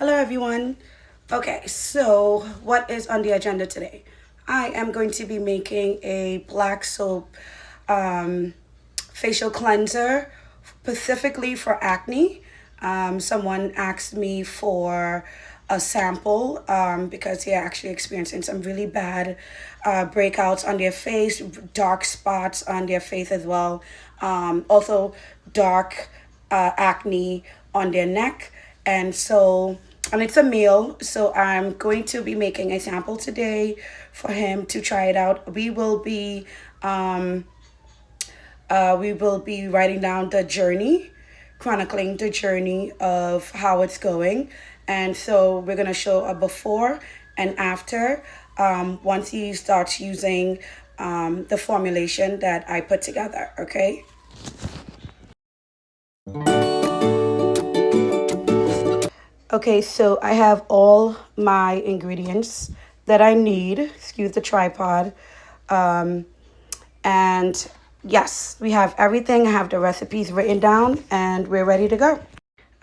Hello everyone. Okay, so what is on the agenda today? I am going to be making a black soap facial cleanser specifically for acne. Someone asked me for a sample because they're actually experiencing some really bad breakouts on their face, dark spots on their face as well. Also, dark acne on their neck. And it's a meal, so I'm going to be making a sample today for him to try it out. We will be writing down the journey, chronicling the journey of how it's going. And so we're going to show a before and after once he starts using the formulation that I put together, okay? Okay, so I have all my ingredients that I need. Excuse the tripod. And yes, we have everything. I have the recipes written down and we're ready to go.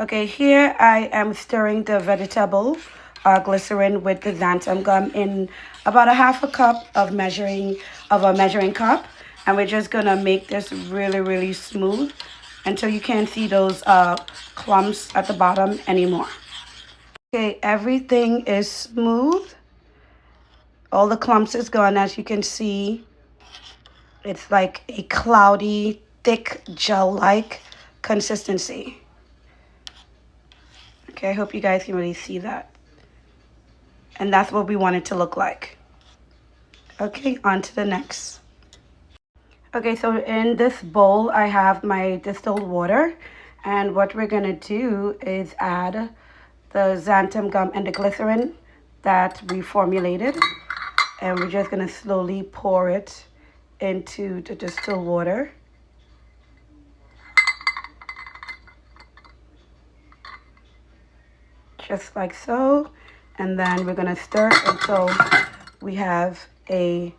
Okay, here I am stirring the vegetable glycerin with the xanthan gum in about a half a cup of a measuring cup. And we're just gonna make this really, really smooth until you can't see those clumps at the bottom anymore. Okay, everything is smooth. All the clumps is gone, as you can see. It's like a cloudy, thick, gel-like consistency. Okay, I hope you guys can really see that. And that's what we want it to look like. Okay, on to the next. Okay, so in this bowl, I have my distilled water. And what we're gonna do is add the xanthan gum and the glycerin that we formulated. And we're just gonna slowly pour it into the distilled water. Just like so. And then we're gonna stir until we have a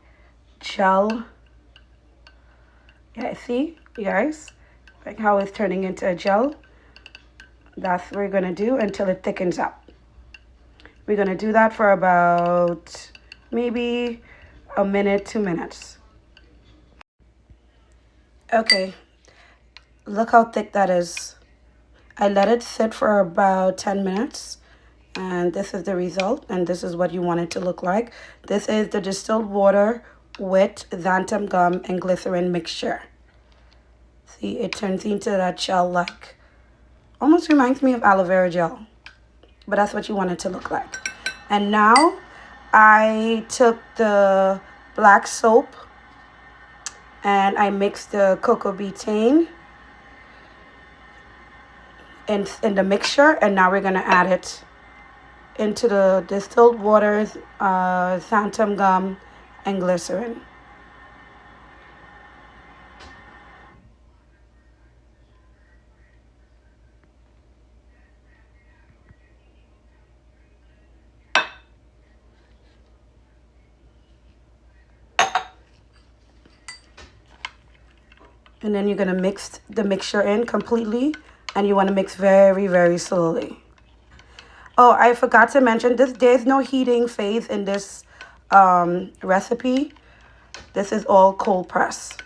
gel. Yeah, see, you guys? Like how it's turning into a gel. That's what we're gonna do until it thickens up. We're gonna do that for about maybe a minute, 2 minutes. Okay, look how thick that is. I let it sit for about 10 minutes and this is the result, and this is what you want it to look like. This is the distilled water with xanthan gum and glycerin mixture. See, it turns into that gel-like, almost reminds me of aloe vera gel, but that's what you want it to look like. And now I took the black soap and I mixed the cocoa betaine in the mixture, and now we're gonna add it into the distilled waters, xanthan gum and glycerin. And then you're gonna mix the mixture in completely, and you wanna mix very, very slowly. Oh, I forgot to mention this. There's no heating phase in this recipe. This is all cold press.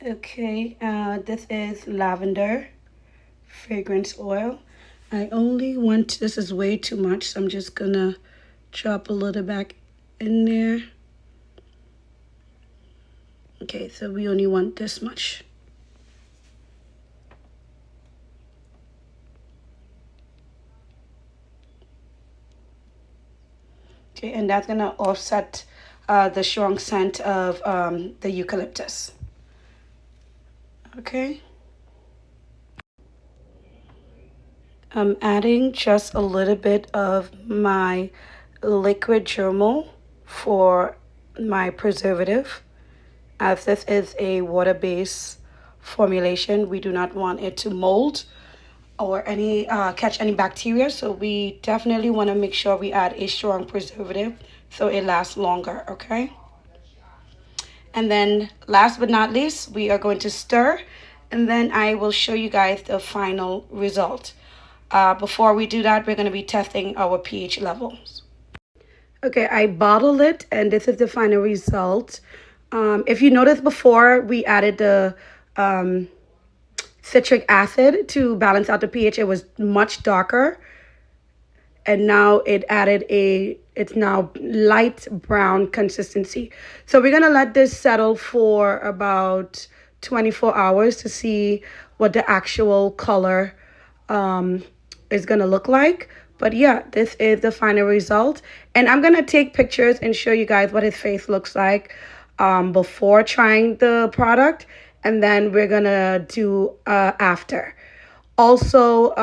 Okay, this is lavender fragrance oil. I only want, this is way too much, so I'm just gonna drop a little back in there. Okay, so we only want this much. Okay, and that's gonna offset the strong scent of the eucalyptus. Okay. I'm adding just a little bit of my liquid germal for my preservative. As this is a water-based formulation, we do not want it to mold or any catch any bacteria, so we definitely want to make sure we add a strong preservative so it lasts longer. Okay, and then last but not least, we are going to stir and then I will show you guys the final result. Before we do that, we're going to be testing our pH levels. Okay, I bottled it, and this is the final result. If you noticed before, we added the citric acid to balance out the pH. It was much darker, and now it's now light brown consistency. So we're gonna let this settle for about 24 hours to see what the actual color is gonna look like. But yeah, this is the final result, and I'm gonna take pictures and show you guys what his face looks like before trying the product, and then we're gonna do after. Also,